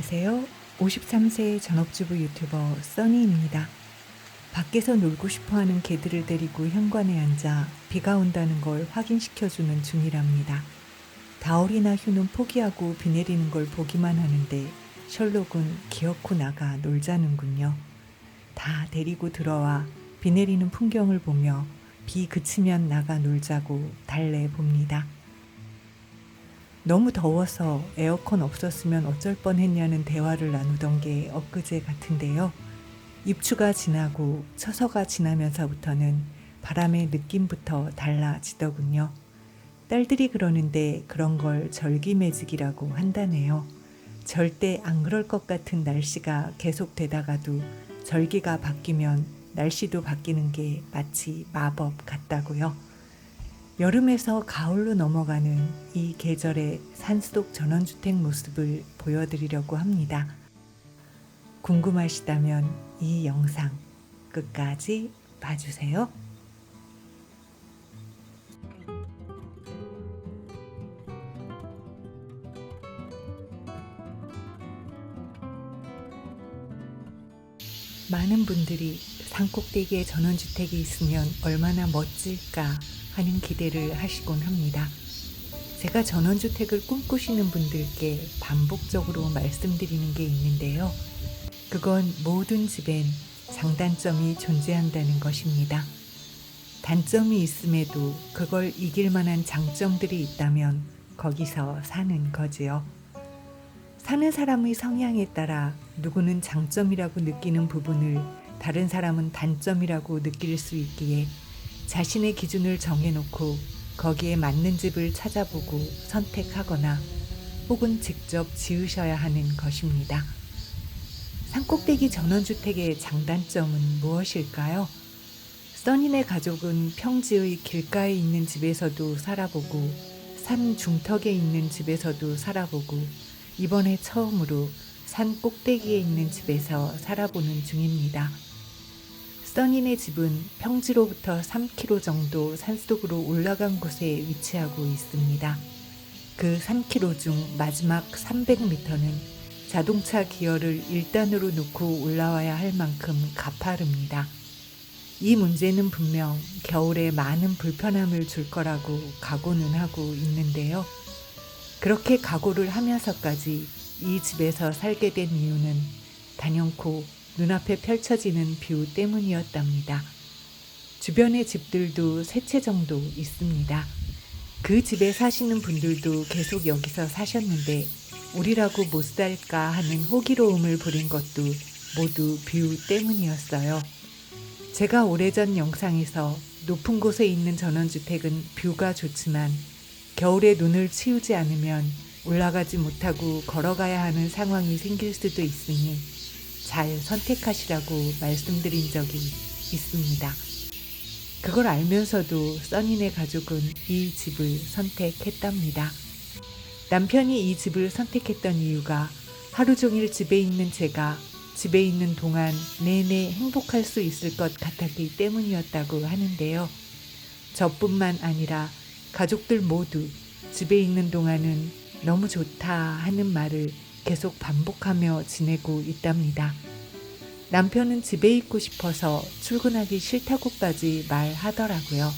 안녕하세요. 53세 전업주부 유튜버 써니입니다. 밖에서 놀고 싶어하는 개들을 데리고 현관에 앉아 비가 온다는 걸 확인시켜주는 중이랍니다. 다올이나 휴는 포기하고 비 내리는 걸 보기만 하는데 셜록은 기어코 나가 놀자는군요. 다 데리고 들어와 비 내리는 풍경을 보며 비 그치면 나가 놀자고 달래봅니다. 너무 더워서 에어컨 없었으면 어쩔 뻔했냐는 대화를 나누던 게 엊그제 같은데요. 입추가 지나고 처서가 지나면서부터는 바람의 느낌부터 달라지더군요. 딸들이 그러는데 그런 걸 절기매직이라고 한다네요. 절대 안 그럴 것 같은 날씨가 계속되다가도 절기가 바뀌면 날씨도 바뀌는 게 마치 마법 같다고요. 여름에서 가을로 넘어가는 이 계절의 산속 전원주택 모습을 보여드리려고 합니다. 궁금하시다면 이 영상 끝까지 봐주세요. 많은 분들이 산꼭대기에 전원주택이 있으면 얼마나 멋질까 하는 기대를 하시곤 합니다. 제가 전원주택을 꿈꾸시는 분들께 반복적으로 말씀드리는 게 있는데요. 그건 모든 집엔 장단점이 존재한다는 것입니다. 단점이 있음에도 그걸 이길 만한 장점들이 있다면 거기서 사는 거지요. 사는 사람의 성향에 따라 누구는 장점이라고 느끼는 부분을 다른 사람은 단점이라고 느낄 수 있기에 자신의 기준을 정해놓고 거기에 맞는 집을 찾아보고 선택하거나 혹은 직접 지으셔야 하는 것입니다. 산꼭대기 전원주택의 장단점은 무엇일까요? 써니네 가족은 평지의 길가에 있는 집에서도 살아보고 산 중턱에 있는 집에서도 살아보고 이번에 처음으로 산 꼭대기에 있는 집에서 살아보는 중입니다. 써니네 집은 평지로부터 3km 정도 산속으로 올라간 곳에 위치하고 있습니다. 그 3km 중 마지막 300m는 자동차 기어를 1단으로 놓고 올라와야 할 만큼 가파릅니다. 이 문제는 분명 겨울에 많은 불편함을 줄 거라고 각오는 하고 있는데요. 그렇게 각오를 하면서까지 이 집에서 살게 된 이유는 단연코 눈앞에 펼쳐지는 뷰 때문이었답니다. 주변의 집들도 3채 정도 있습니다. 그 집에 사시는 분들도 계속 여기서 사셨는데 우리라고 못 살까 하는 호기로움을 부린 것도 모두 뷰 때문이었어요. 제가 오래전 영상에서 높은 곳에 있는 전원주택은 뷰가 좋지만 겨울에 눈을 치우지 않으면 올라가지 못하고 걸어가야 하는 상황이 생길 수도 있으니 잘 선택하시라고 말씀드린 적이 있습니다. 그걸 알면서도 써니네 가족은 이 집을 선택했답니다. 남편이 이 집을 선택했던 이유가 하루 종일 집에 있는 제가 집에 있는 동안 내내 행복할 수 있을 것 같았기 때문이었다고 하는데요. 저뿐만 아니라 가족들 모두 집에 있는 동안은 너무 좋다 하는 말을 계속 반복하며 지내고 있답니다. 남편은 집에 있고 싶어서 출근하기 싫다고까지 말하더라고요.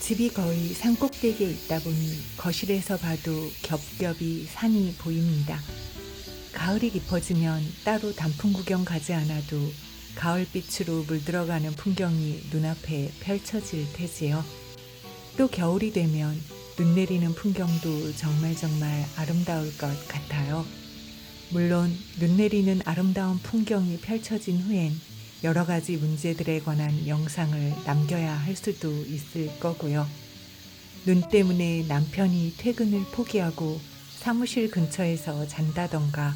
집이 거의 산꼭대기에 있다 보니 거실에서 봐도 겹겹이 산이 보입니다. 가을이 깊어지면 따로 단풍 구경 가지 않아도 가을빛으로 물들어가는 풍경이 눈앞에 펼쳐질 테지요. 또 겨울이 되면 눈 내리는 풍경도 정말 아름다울 것 같아요. 물론 눈 내리는 아름다운 풍경이 펼쳐진 후엔 여러 가지 문제들에 관한 영상을 남겨야 할 수도 있을 거고요. 눈 때문에 남편이 퇴근을 포기하고 사무실 근처에서 잔다던가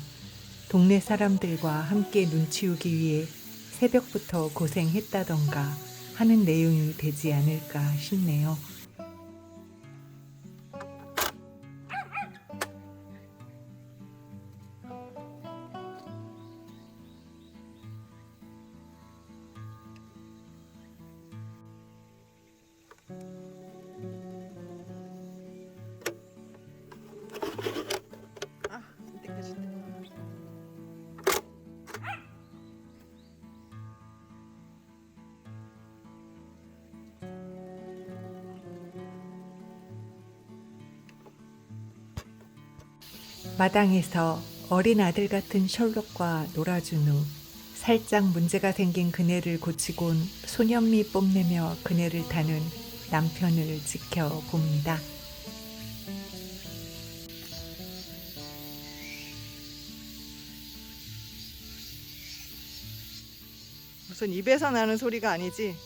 동네 사람들과 함께 눈 치우기 위해 새벽부터 고생했다던가 하는 내용이 되지 않을까 싶네요. 마당에서 어린 아들 같은 셜록과 놀아준 후 살짝 문제가 생긴 그네를 고치곤 소년미 뽐내며 그네를 타는 남편을 지켜봅니다. 무슨 입에서 나는 소리가 아니지?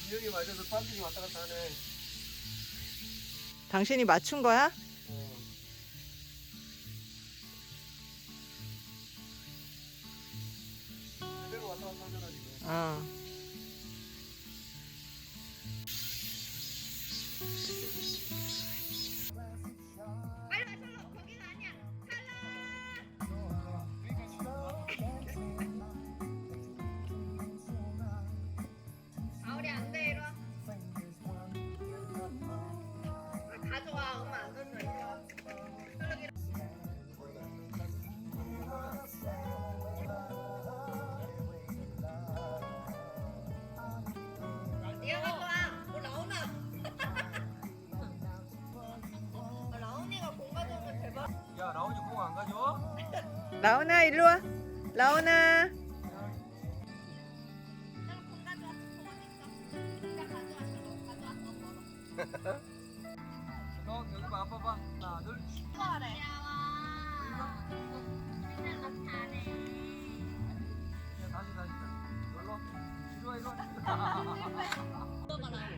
균형이 맞아서 땀들이 왔다 갔다 하네. 당신이 맞춘 거야? 제대로 왔다 갔다 하잖아 지금. 어. 우리 안 돼, 이리 와. 가져와, 엄마 안 던져, 이리 와. 네가 가져와. 뭐 라온아. 라온이가 공 가져오면 대박. 야 라온이 공 안 가져와? 라온아 일로 와. 라온아. 공 가져와. 공 어디 있어? 네가 가져와, 가져와. 너 여기 봐 아빠 봐. 하나 둘. 그래. 맨날 너 잘해. 야 다시. 놀러. 이리 와.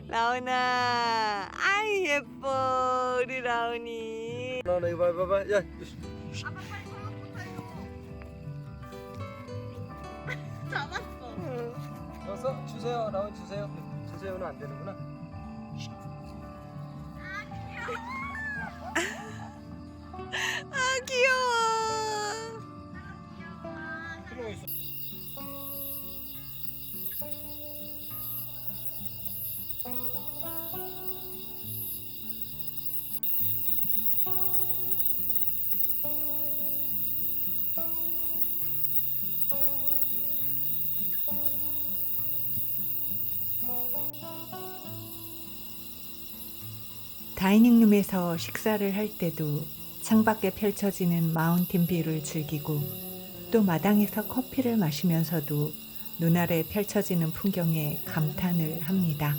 라온아. 아이 예뻐 우리 라온이. 너 이거 봐봐. 야. 아빠 빨리 손목부터 해줘. 잡았어. 줬어? 주세요. 라온 주세요. 주세요는 안 되는구나. 아 귀여워. 필요가 있어. 다이닝룸에서 식사를 할 때도 창밖에 펼쳐지는 마운틴 뷰를 즐기고 또 마당에서 커피를 마시면서도 눈아래 펼쳐지는 풍경에 감탄을 합니다.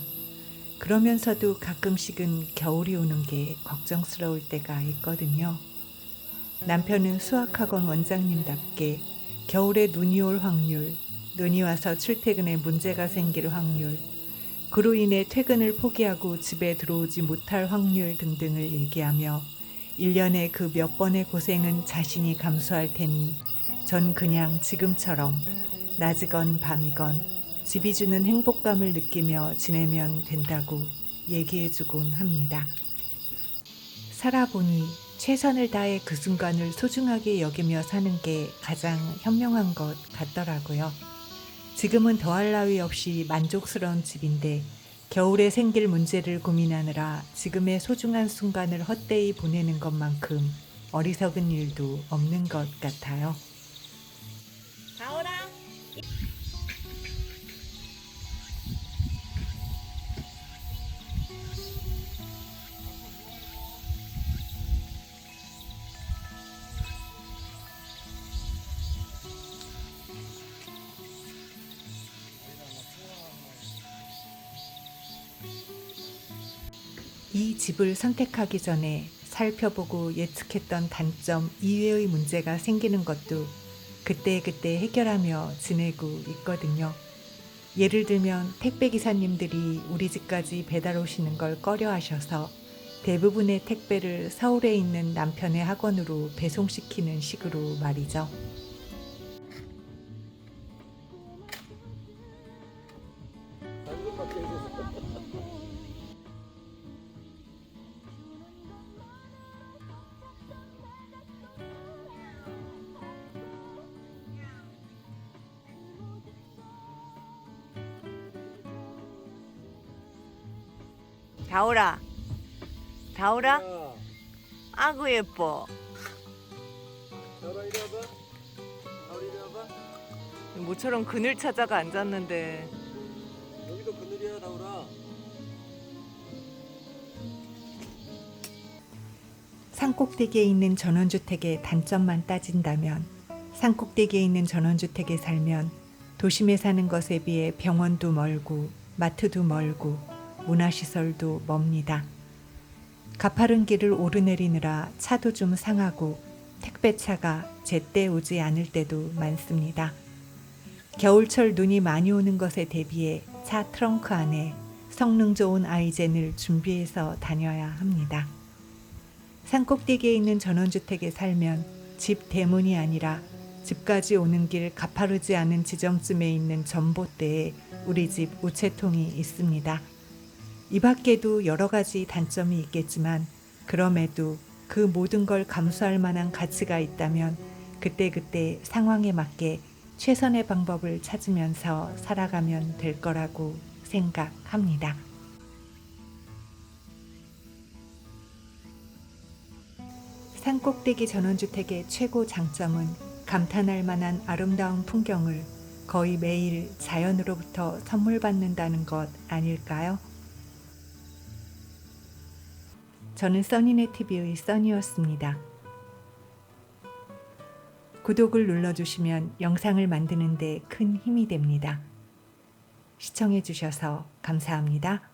그러면서도 가끔씩은 겨울이 오는 게 걱정스러울 때가 있거든요. 남편은 수학학원 원장님답게 겨울에 눈이 올 확률, 눈이 와서 출퇴근에 문제가 생길 확률, 그로 인해 퇴근을 포기하고 집에 들어오지 못할 확률 등등을 얘기하며 1년에 그 몇 번의 고생은 자신이 감수할 테니 전 그냥 지금처럼 낮이건 밤이건 집이 주는 행복감을 느끼며 지내면 된다고 얘기해주곤 합니다. 살아보니 최선을 다해 그 순간을 소중하게 여기며 사는 게 가장 현명한 것 같더라고요. 지금은 더할 나위 없이 만족스러운 집인데 겨울에 생길 문제를 고민하느라 지금의 소중한 순간을 헛되이 보내는 것만큼 어리석은 일도 없는 것 같아요. 가오라. 이 집을 선택하기 전에 살펴보고 예측했던 단점 이외의 문제가 생기는 것도 그때그때 해결하며 지내고 있거든요. 예를 들면 택배기사님들이 우리 집까지 배달 오시는 걸 꺼려 하셔서 대부분의 택배를 서울에 있는 남편의 학원으로 배송시키는 식으로 말이죠. 당근밖에 해서. 다오라, 다오라, 야, 아구 예뻐. 나라 이리 와봐. 나라 이리 와봐. 모처럼 그늘 찾아가 앉았는데 여기도 그늘이야, 다울아. 산꼭대기에 있는 전원주택의 단점만 따진다면 산꼭대기에 있는 전원주택에 살면 도심에 사는 것에 비해 병원도 멀고 마트도 멀고 문화시설도 멉니다. 가파른 길을 오르내리느라 차도 좀 상하고 택배차가 제때 오지 않을 때도 많습니다. 겨울철 눈이 많이 오는 것에 대비해 차 트렁크 안에 성능 좋은 아이젠을 준비해서 다녀야 합니다. 산꼭대기에 있는 전원주택에 살면 집 대문이 아니라 집까지 오는 길 가파르지 않은 지점쯤에 있는 전봇대에 우리 집 우체통이 있습니다. 이 밖에도 여러 가지 단점이 있겠지만 그럼에도 그 모든 걸 감수할 만한 가치가 있다면 그때그때 상황에 맞게 최선의 방법을 찾으면서 살아가면 될 거라고 생각합니다. 산꼭대기 전원주택의 최고 장점은 감탄할 만한 아름다운 풍경을 거의 매일 자연으로부터 선물 받는다는 것 아닐까요? 저는 써니네 TV의 써니였습니다. 구독을 눌러주시면 영상을 만드는 데 큰 힘이 됩니다. 시청해 주셔서 감사합니다.